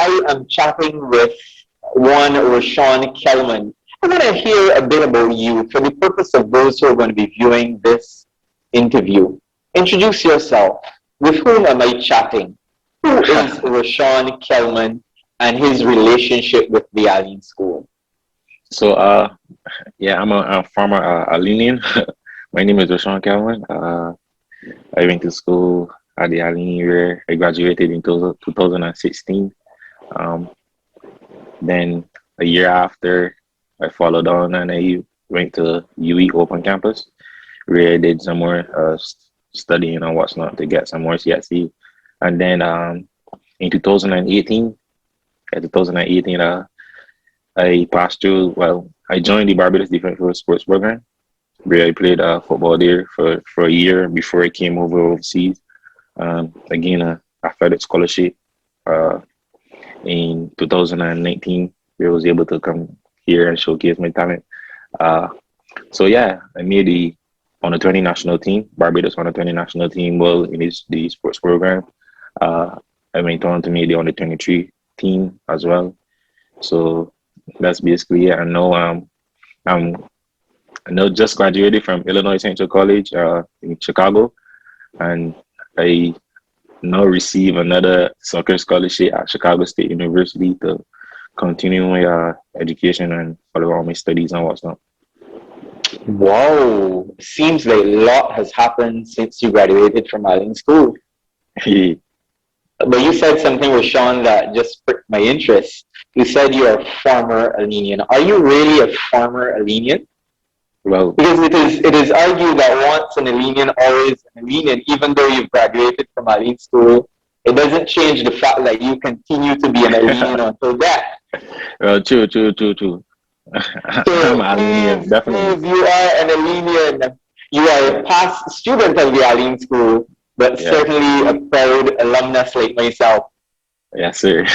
I am chatting with one Rashawn Kellman. I want to hear a bit about you for the purpose of those who are going to be viewing this interview. Introduce yourself. With whom am I chatting? Who is Rashawn Kellman and his relationship with the Alleyne School? So, yeah, I'm a former Alleynian. My name is Rashawn Kellman. I went to school at the Alleyne where I graduated in 2016. Um, then a year after, I followed on and I went to UE Open Campus where I did some more studying and what's not to get some more CSC. And then in 2018, I passed through, well, I joined the Barbados Defense Force Sports Program where I played football there for a year before I came overseas. Again, a athletic scholarship in 2019, where I was able to come here and showcase my talent. So yeah, I made the under 20 national team, Barbados under 20 national team, well in the sports program. I went on to make the under 23 team as well. So that's basically it. I'm I know just graduated from Illinois Central College in Chicago, and I now receive another soccer scholarship at Chicago State University to continue my education and follow all my studies and what's not. Wow, seems like a lot has happened since you graduated from Alleyne School. But you said something, Rashawn, that just pricked my interest. You said you're a former Alleynian. Are you really a former Alleynian? Well, Because it is argued that once an Alleynian, always an Alleynian, even though you've graduated from Alleyne School, it doesn't change the fact that you continue to be an Alleynian until death. true. I'm So Alleynian, if definitely. you are an Alleynian, you are a past student of the Alleyne School, but Yeah, certainly a proud alumnus like myself. yes, sir.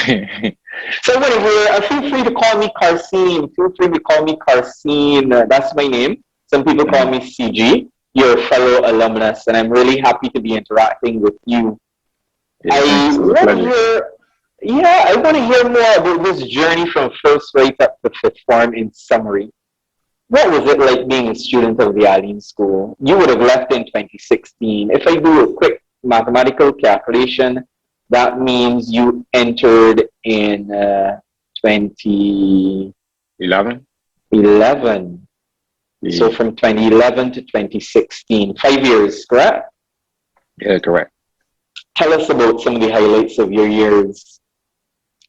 So I'm going to hear, feel free to call me Carseen. Feel free to call me Carseen. That's my name. Some people call Mhm. me CG. You're a fellow alumnus, and I'm really happy to be interacting with you. Yeah, I thanks. It's a want to pleasure. hear, yeah, I want to hear more about this journey from first right up to fifth form in summary. What was it like being a student of the Alleyne School? You would have left in 2016. If I do a quick mathematical calculation, that means you entered in 2011. 11? So Yeah, from 2011 to 2016, 5 years, correct? yeah, correct. Tell us about some of the highlights of your years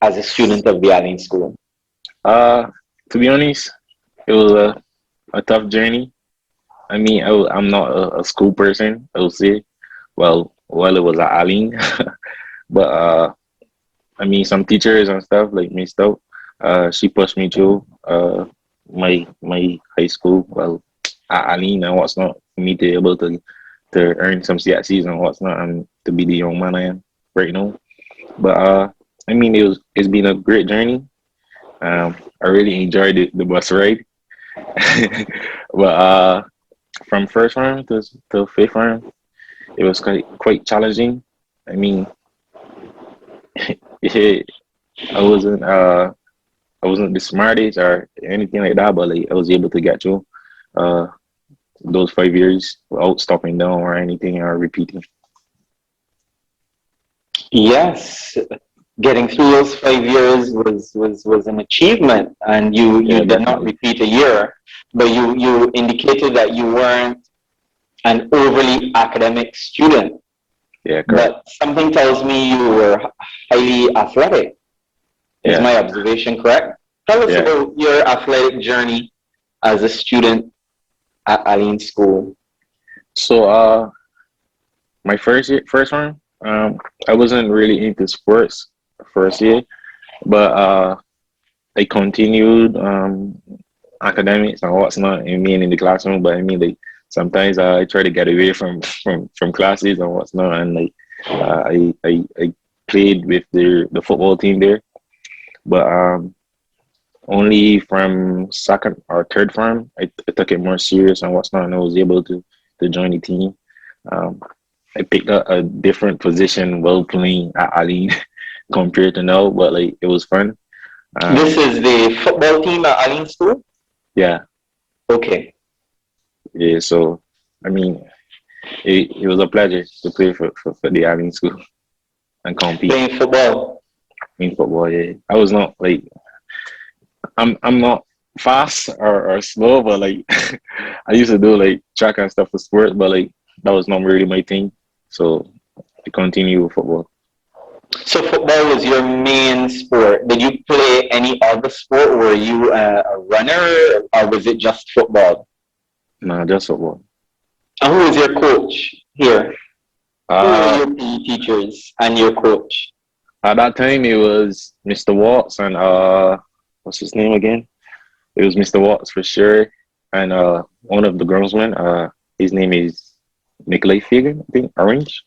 as a student of the Alleyne School. Uh, to be honest, it was a tough journey. I mean, I'm not a school person, I would say. Well, it was at Alleyne, but I mean, some teachers and stuff like me stuff. She pushed me through my high school. Well, at Alleyne and what's not for me to be able to earn some CSCs and what's not and to be the young man I am right now. But I mean, it's been a great journey. I really enjoyed the bus ride. But from first round to fifth round, it was quite challenging. I mean, it, I wasn't uh I wasn't the smartest or anything like that, but like I was able to get through uh those 5 years without stopping down or anything or repeating. Yes, getting through those 5 years was an achievement, and you Yeah, did not definitely. repeat a year, but you indicated that you weren't an overly academic student. Yeah, correct. But something tells me you were highly athletic. Is Yeah, my observation correct? Tell us yeah. about your athletic journey as a student at Alleyne School. So my first one, I wasn't really into sports first year, but I continued academics and what's not and being in the classroom. But I mean, like sometimes I try to get away from classes and what's not, and like I played with the football team there, but only from second or third form I took it more serious and what's not, and I was able to join the team. Um, I picked up a different position while playing at Alleyne. compared to now, but like it was fun. This is the football team at Alleyne School? Yeah, Okay. yeah. So I mean, it was a pleasure to play for the Alleyne School and compete Playing football. in football. Yeah, I was not like I'm not fast or slow, but like I used to do like track and stuff for sports, but like that was not really my thing. So I continue with football. So football was your main sport. Did you play any other sport? Were you a runner or was it just football? Nah, just football. And who was your coach here? Who were Uh your PE teachers and your coach? at that time it was Mr. Watts and what's his name again? It was Mr. Watts for sure. And one of the groundsmen, his name is Nikolai Fagan, I think, Orange.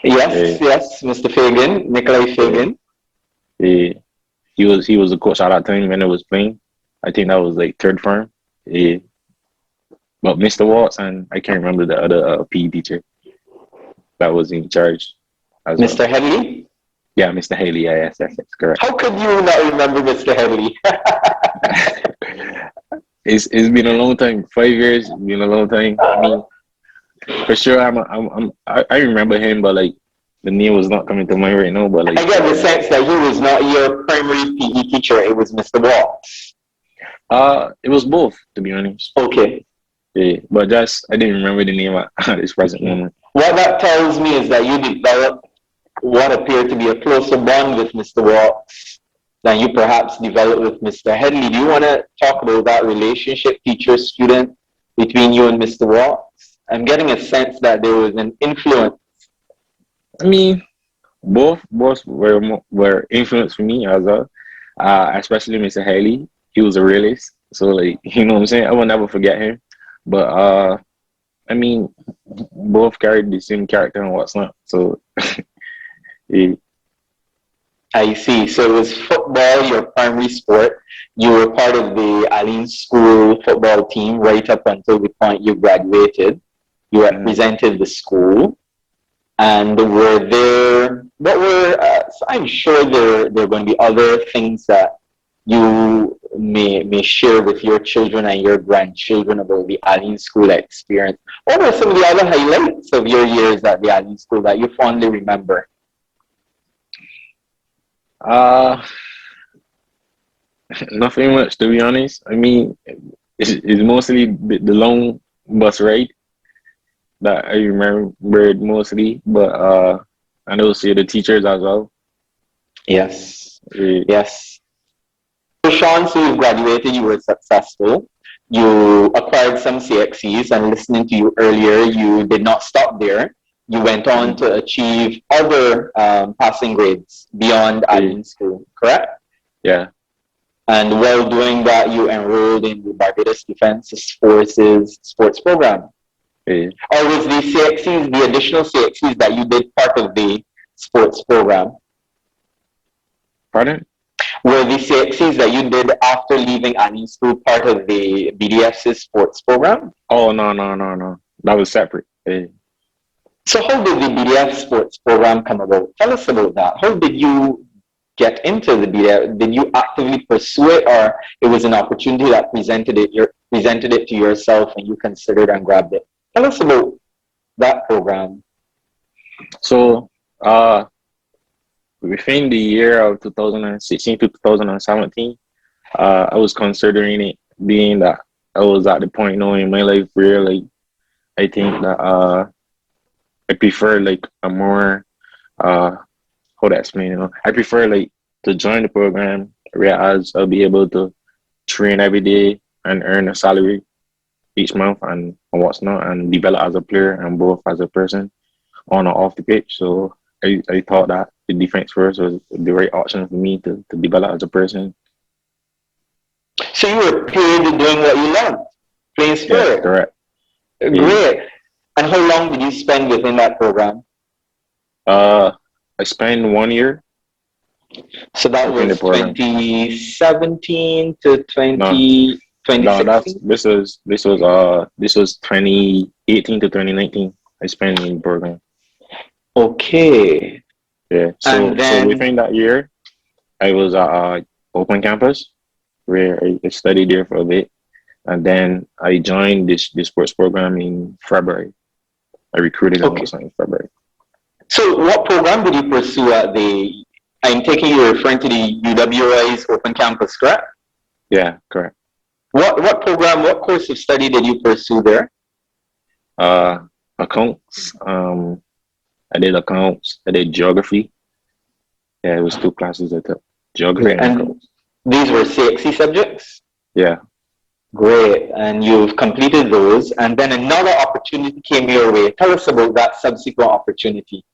Yes, Yeah, yes, Mr. Fagan, Nikolai yeah, Fagan. yeah. He was the coach at that time when I was playing. I think that was like third form. Yeah. But Mr. Watts and I can't remember the other PE teacher that was in charge as well. Mr. Headley? Yeah, Mr. Haley. Yeah, yes, that's correct. How could you not remember Mr. Headley? It's been a long time. 5 years. It's been a long time. I mean, for sure, I remember him, but like the name was not coming to mind right now. But like, I get the sense that he was not your primary PE teacher, it was Mr. Watts. it was both to be honest. Okay. Yeah, but just I didn't remember the name at this present moment. What that tells me is that you developed what appeared to be a closer bond with Mr. Watts than you perhaps developed with Mr. Headley. Do you want to talk about that relationship, teacher-student, between you and Mr. Watts? I'm getting a sense that there was an influence. I mean, both were influenced for me as well. Especially Mr. Haley. He was a realist, so like you know what I'm saying. I will never forget him. But I mean, both carried the same character and what's not. So yeah, I see. So it was football, your primary sport. You were part of the Alleyne School football team right up until the point you graduated. You represented the school. And were there, what were, so I'm sure there are going to be other things that you may share with your children and your grandchildren about the Alleyne School experience. What were some of the other highlights of your years at the Alleyne School that you fondly remember? nothing much to be honest. I mean, it's mostly the long bus ride that I remembered mostly, but and also the teachers as well. Yes, Yeah, yes. So Sean, so you graduated, you were successful. You acquired some CXCs, and listening to you earlier, you did not stop there. You went on to achieve other passing grades beyond Alleyne School, correct? yeah, And while doing that, you enrolled in the Barbados Defense Forces sports program. yeah. Or was the CXCs, the additional CXCs that you did part of the sports program? Pardon? Were the CXCs that you did after leaving Alleyne School part of the BDF's sports program? Oh no. That was separate. Yeah. So how did the BDF sports program come about? Tell us about that. How did you get into the BDF? Did you actively pursue it, or it was an opportunity that presented it to yourself and you considered and grabbed it? Tell us about that program. So within the year of 2016 to 2017, I was considering it, being that I was at the point now in my life where like I think that I prefer like a more how to explain, I prefer like to join the program whereas I'll be able to train every day and earn a salary each month and what's not, and develop as a player and both as a person on or off the pitch. So I thought that the defense first was the right option for me to develop as a person. So you were paid doing what you love, playing Yes, sport. correct. Great. Yeah. And how long did you spend within that program? I spent 1 year So that within the was program. 2017 to No, 2016? this was 2018 to 2019. I spent in the program. Okay. Yeah. So And then, within that year, I was at open campus where I studied there for a bit, and then I joined this sports program in February. I recruited and okay. whatnot in February. So what program did you pursue at the, I'm taking you're referring to the UWI's open campus, correct? Yeah, correct. What program, what course of study did you pursue there? Uh, Accounts. I did accounts. I did geography. Yeah, it was two classes I took, geography Great. and And accounts. these were CXC subjects? Yeah. Great. And you've completed those. And then another opportunity came your way. Tell us about that subsequent opportunity.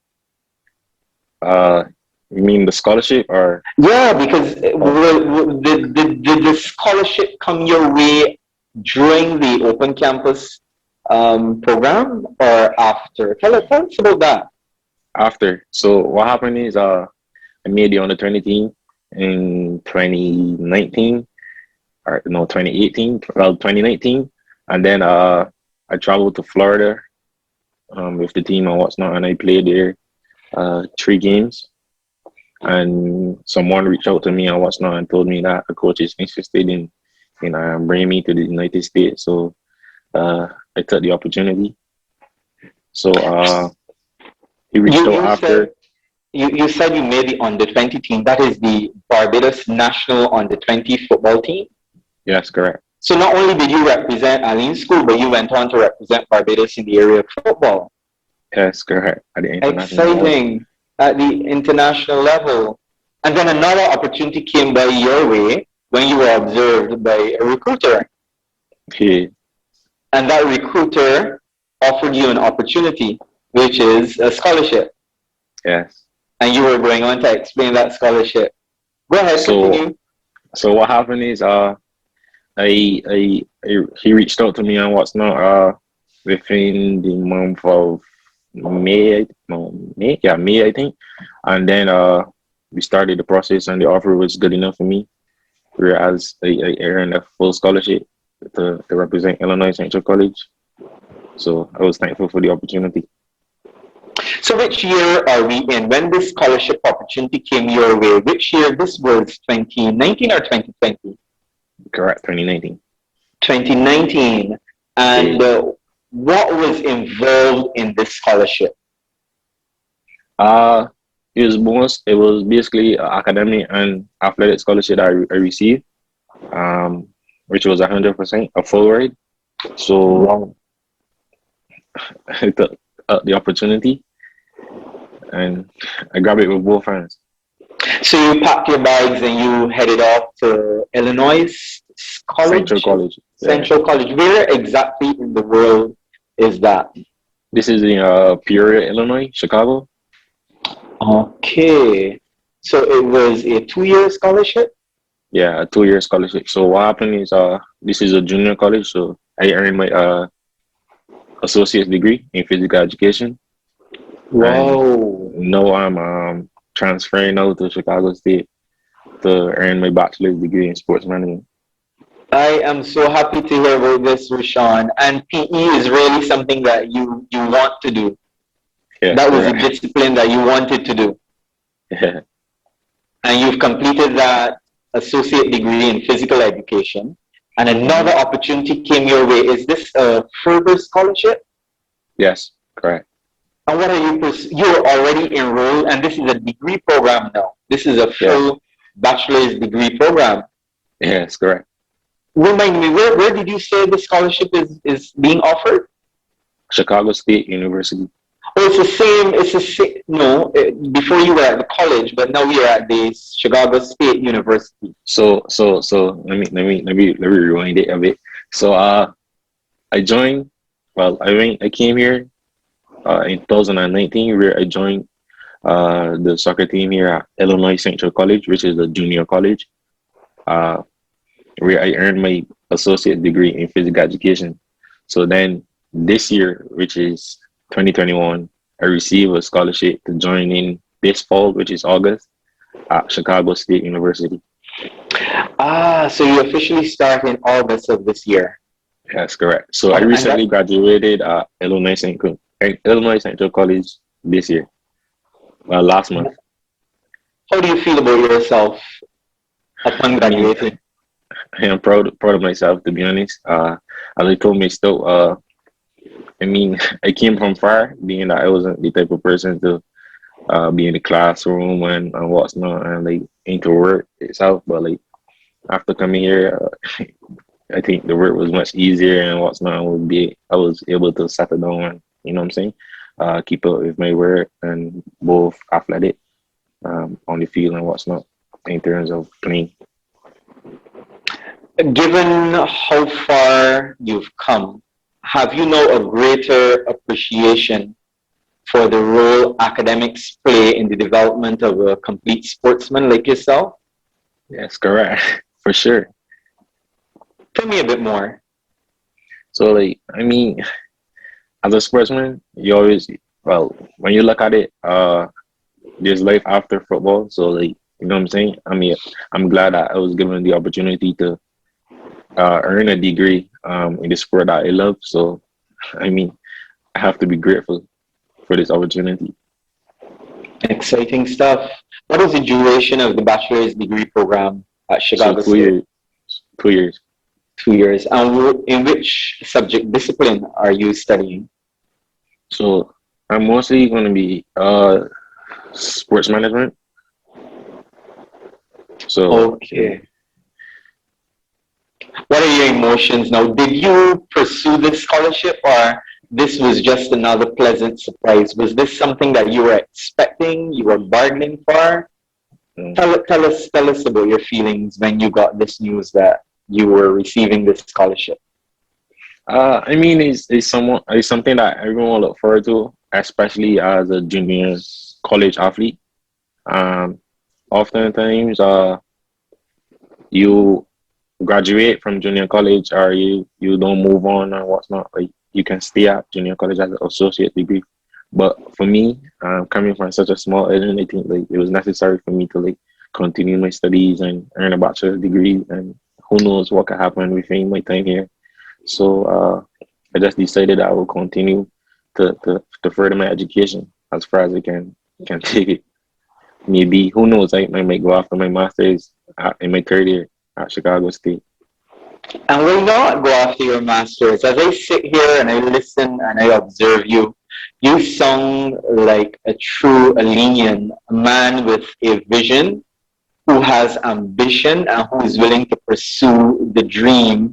Uh, you mean the scholarship or? Yeah, because Oh, did the scholarship come your way during the open campus program or after? Tell us about that. after. So what happened is I made the under 20 team in 2019 or no 2018, well 2019, and then I traveled to Florida with the team and whatnot, and I played there 3 games. And someone reached out to me and whatnot and told me that a coach is interested in bringing me to the United States. So I took the opportunity. So he reached You out you said after. you said you made the under 20 team. That is the Barbados national under 20 football team. Yes, correct. So not only did you represent Alleyne School, but you went on to represent Barbados in the area of football. Yes, correct. At the international level. Exciting at the international level. And then another opportunity came by your way when you were observed by a recruiter. Yeah. And that recruiter offered you an opportunity, which is a scholarship. Yes. And you were going on to explain that scholarship. Go ahead, So continue. so what happened is he reached out to me and whatnot within the month of May, no May, yeah, May I think. And then we started the process and the offer was good enough for me. Whereas I earned a full scholarship to represent Illinois Central College. So I was thankful for the opportunity. So which year are we in? When this scholarship opportunity came your way, which year? This was 2019 or 2020? Correct, 2019. 2019. Yeah. And what was involved in this scholarship? Uh, it was basically academic and athletic scholarship I received, um, which was 100% a full ride. So Wow. I took the opportunity and I grabbed it with both hands. So you packed your bags and you headed off to Illinois Central College, College. Yeah. Central College. Where exactly in the world is that? This is in Peoria, Illinois, Chicago. Okay. So it was a 2-year scholarship? Yeah, a 2 year scholarship. So what happened is this is a junior college, so I earned my associate's degree in physical education. And Wow. now I'm transferring now to Chicago State to earn my bachelor's degree in sports management. I am so happy to hear about this, Rashawn. And PE is really something that you want to do. Yes, That was a correct. discipline that you wanted to do. Yeah. And you've completed that associate degree in physical education. And Hmm. another opportunity came your way. Is this a further scholarship? Yes, correct. And what are you're already enrolled, and this is a degree program now. This is a Yeah. full bachelor's degree program. Yes, correct. Remind me, where did you say the scholarship is being offered? Chicago State University. Oh, it's the same, no, before you were at the college, but now you're at the Chicago State University. So let me rewind it a bit. So I joined. Well, I came here in 2019 where I joined the soccer team here at Illinois Central College, which is a junior college, uh, where I earned my associate degree in physical education. So then this year, which is 2021, I received a scholarship to join in this fall, which is August, at Chicago State University. Ah, so you officially start in August of this year. That's correct. So I And that recently graduated at Illinois Central College this year, last month. How do you feel about yourself upon I mean, graduating? I am proud of myself, to be honest. As I told my still, I mean, I came from far, being that I wasn't the type of person to be in the classroom and what's not, and like into work itself. But like after coming here, I think the work was much easier and what's not. I was able to settle down and, you know what I'm saying, keep up with my work and both athletic on the field and what's not in terms of playing. Given how far you've come, have you now a greater appreciation for the role academics play in the development of a complete sportsman like yourself? Yes, correct, for sure. Tell me a bit more. So like, I mean, as a sportsman, you always, well, when you look at it, there's life after football. So like, you know what I'm saying? I mean, I'm glad that I was given the opportunity to earn a degree in the sport that I love. So, I mean, I have to be grateful for this opportunity. Exciting stuff. What is the duration of the bachelor's degree program at So Chicago two State? years, 2 years. 2 years. And in which subject discipline are you studying? So I'm mostly going to be sports management. So Okay. What are your emotions now? Did you pursue this scholarship or this was just another pleasant surprise? Was this something that you were expecting, you were bargaining for? mm, Tell us about your feelings when you got this news that you were receiving this scholarship. I mean, it's something that everyone will look forward to, especially as a junior college athlete. Um, Oftentimes, you graduate from junior college or you don't move on or what's not. Like you can stay at junior college as an associate degree. But for me, coming from such a small island, I think like it was necessary for me to like continue my studies and earn a bachelor's degree. And who knows what could happen within my time here. So I just decided I will continue to further my education as far as I can take it. Maybe who knows? I might go after my master's in my third year at Chicago State. And will not go after your masters. As I sit here and I listen and I observe you, you sound like a true Alleynian, a man with a vision, who has ambition and who is willing to pursue the dream,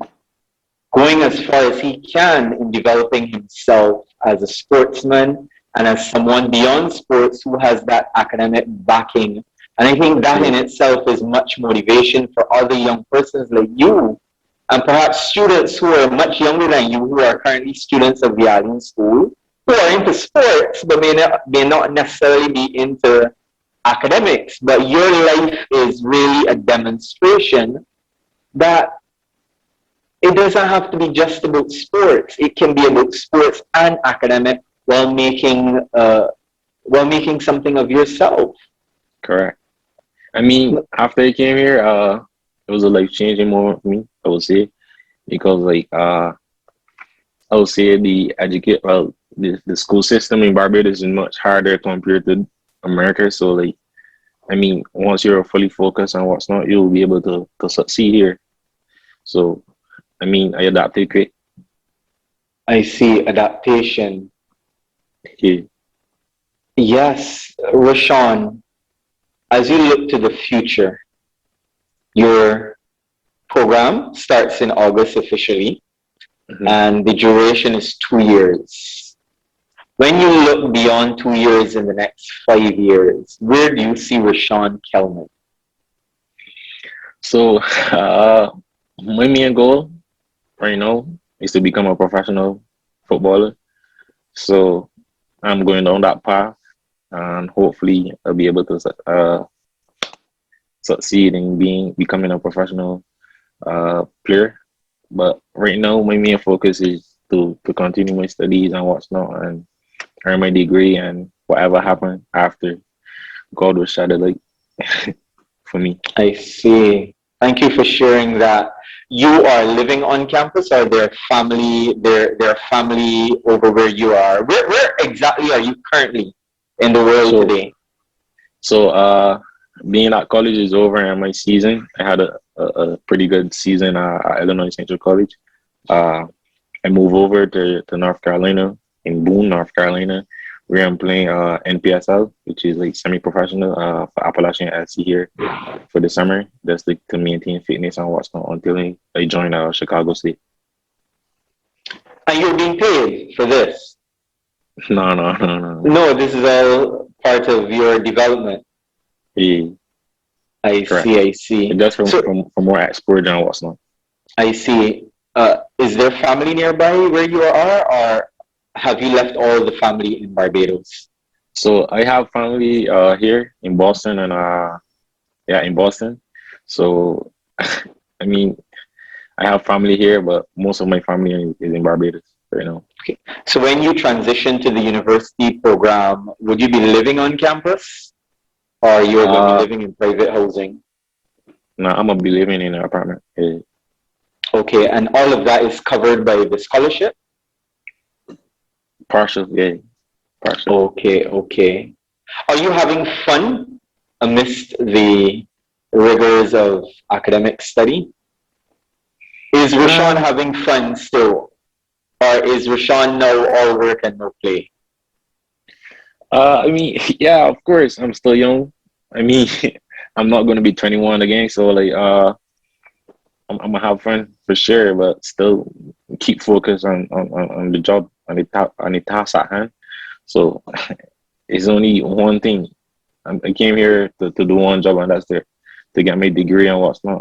going as far as he can in developing himself as a sportsman and as someone beyond sports who has that academic backing. And I think that in itself is much motivation for other young persons like you, and perhaps students who are much younger than you, who are currently students of the Alleyne School, who are into sports but may not necessarily be into academics. But your life is really a demonstration that it doesn't have to be just about sports. It can be about sports and academic while making something of yourself. Correct. I mean, after I came here, it was a life changing moment for me, I would say, because like I would say the school system in Barbados is much harder compared to America. So like I mean, once you're fully focused on what's not, you'll be able to succeed here. So I mean, I adapted quick. I see adaptation. Yeah. Yes, Rashawn, as you look to the future, your program starts in August officially, Mhm. and the duration is 2 years. When you look beyond 2 years in the next 5 years, where do you see Rashawn Kellman? So my main goal right now is to become a professional footballer. So I'm going down that path, and hopefully I'll be able to succeed in becoming a professional player. But right now, my main focus is to continue my studies and what's not, and earn my degree, and whatever happens after, God will shed a light for me. I see. Thank you for sharing that. You are living on campus, or their family over where you are? Where exactly are you currently in the world So today? so being that college is over and my season, I had a pretty good season at Illinois Central College. Uh, I moved over to North Carolina, in Boone, North Carolina, where I'm playing NPSL, which is like semi-professional for Appalachian SC here for the summer. That's like to maintain fitness and what's not until I join Chicago State. And you're being paid for this? No. No, this is all part of your development. Yeah, I correct. see, I see. That's So, from more exposure and what's not. I see. Is there family nearby where you are, or have you left all the family in Barbados? So I have family here in Boston and yeah, in Boston. So I mean, I have family here, but most of my family is in Barbados right now. Okay. So when you transition to the university program, would you be living on campus, or you're going to be Uh, living in private housing? Now I'm gonna be living in an apartment. Okay, and all of that is covered by the scholarship? Partial, yeah, partial. Okay, okay. Are you having fun amidst the rigors of academic study? Is Rashawn Uh, having fun still? Or is Rashawn now all work and no play? I mean, yeah, of course, I'm still young. I mean, I'm not gonna be 21 again, so like, I'm gonna have fun for sure, but still keep focused on the job, on the task at hand. So it's only one thing. I came here to do one job, and that's to get my degree and what's not,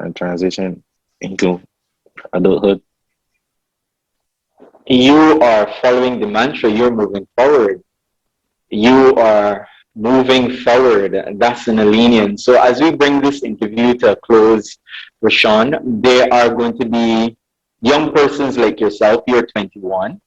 and transition into adulthood. You are following the mantra, you're moving forward. You are moving forward. That's an Alleynian. So as we bring this interview to a close, Rashawn, there are going to be young persons like yourself. You're 21.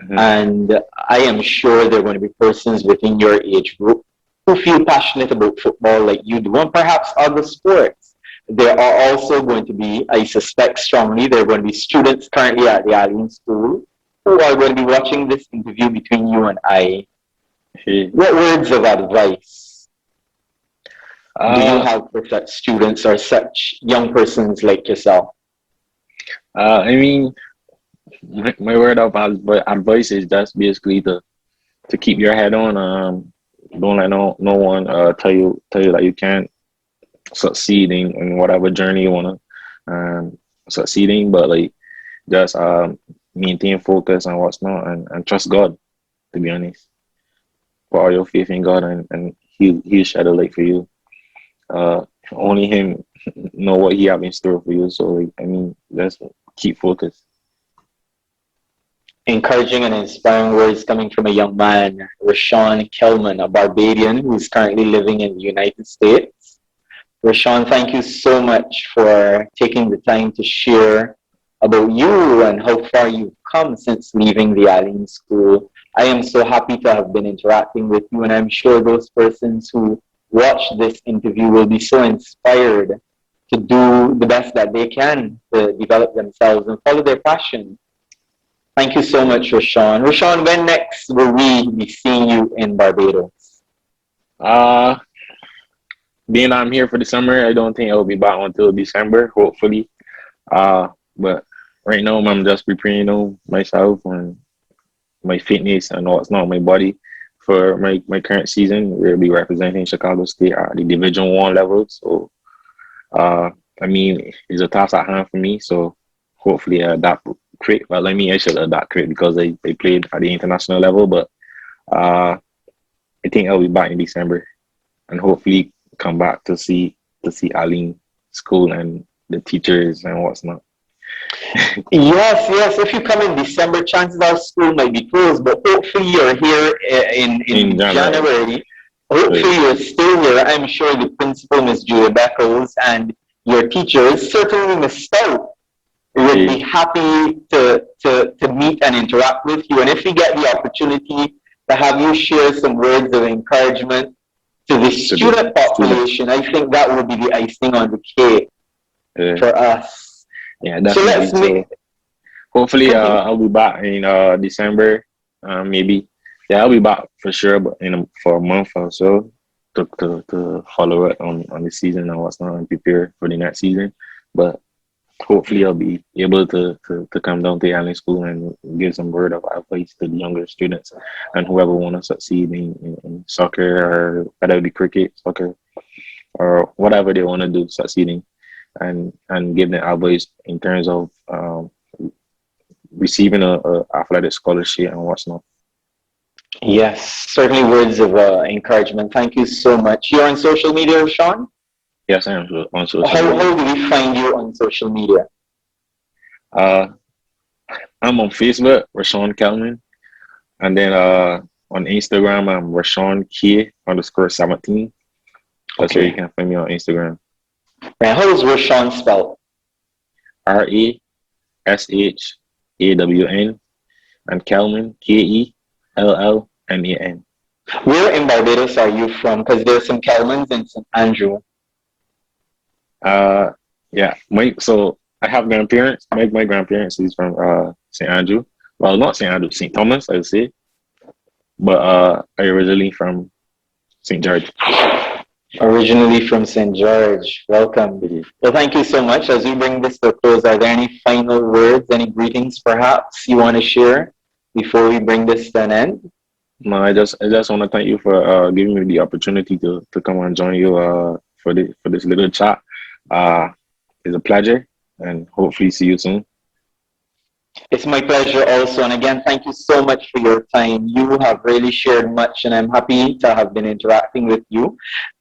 Mhm. And I am sure there are going to be persons within your age group who feel passionate about football like you do, and perhaps other sports. There are also going to be, I suspect strongly, there are going to be students currently at the Alleyne School who are going to be watching this interview between you and I. Hey, What words of advice do you Uh, have for such students or such young persons like yourself? I mean, my word of advice is just basically to keep your head on. Don't let no one tell you that you can't succeed in whatever journey you wanna succeeding, but like just maintain focus and what's not, and trust God. To be honest, put all your faith in God, and He'll shed a light for you. Only Him know what He have in store for you. So like, I mean, just keep focused. Encouraging and inspiring words coming from a young man, Rashawn Kellman, a Barbadian who is currently living in the United States. Rashawn, thank you so much for taking the time to share about you and how far you've come since leaving the Alleyne School. I am so happy to have been interacting with you, and I'm sure those persons who watch this interview will be so inspired to do the best that they can to develop themselves and follow their passion. Thank you so much, Rashawn. Rashawn, when next will we be seeing you in Barbados? Uh, Being I'm here for the summer, I don't think I'll be back until December, hopefully. But right now I'm just preparing, myself and my fitness and what's not my body for my current season. We'll be representing Chicago State at the Division One level. So I mean, it's a task at hand for me. So hopefully I adapt quick. Well, I should adapt quick because they played at the international level. But I think I'll be back in December and hopefully come back to see Alleyne School and the teachers and what's not. Yes. If you come in December, chances are school might be closed, but hopefully you're here in In January. January. Hopefully Right. you're still here. I'm sure the principal, Ms. Julia Beckles, and your teachers, certainly Ms. Stout, would be Hey, happy to meet and interact with you. And if we get the opportunity to have you share some words of encouragement to the to the student students. population, I think that would be the icing on the cake Uh, for us. yeah, So let's definitely. make So hopefully continue. I'll be back in December. Maybe. Yeah, I'll be back for sure, but for a month or so. to follow it on the season and what's not and prepare for the next season. But hopefully I'll be able to come down to Alleyne School and give some word of advice to the younger students and whoever want to succeed in soccer, or whether it be cricket, soccer, or whatever they want to do, succeeding, and give them advice in terms of receiving a athletic scholarship and what's not. Yes, certainly words of encouragement. Thank you so much. You're on social media, Rashawn? Yes, I am on social How media. do we find you on social media? I'm on Facebook, Rashawn Kellman, and then on Instagram, I'm Rashawn K_17. That's where you can find me on Instagram. Right. How is Rashawn spelled? RASHAWN, and Kellman, KELLMAN. Where in Barbados are you from? Because there's some Kellmans in St. Andrew. Yeah, so I have grandparents. My grandparents is from St. Andrew. Well, not St. Andrew, St. Thomas, I would say. But I originally from St. George. Originally from St. George. Welcome. Well, thank you so much. As we bring this to a close, are there any final words, any greetings perhaps you want to share before we bring this to an end? No, I just want to thank you for giving me the opportunity to come and join you for this little chat. It's a pleasure, and hopefully see you soon. It's my pleasure also. And again, thank you so much for your time. You have really shared much, and I'm happy to have been interacting with you.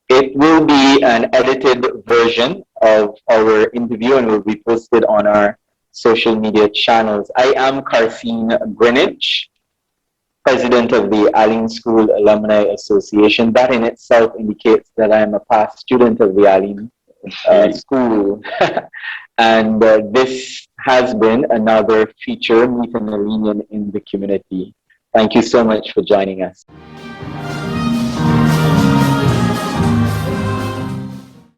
It will be an edited version of our interview and will be posted on our social media channels. I am Carseen Greenidge, President of the Alleyne School Alumni Association. That in itself indicates that I am a past student of the Alleyne School. And this has been another feature, Meet an Alleynian in the Community. Thank you so much for joining us.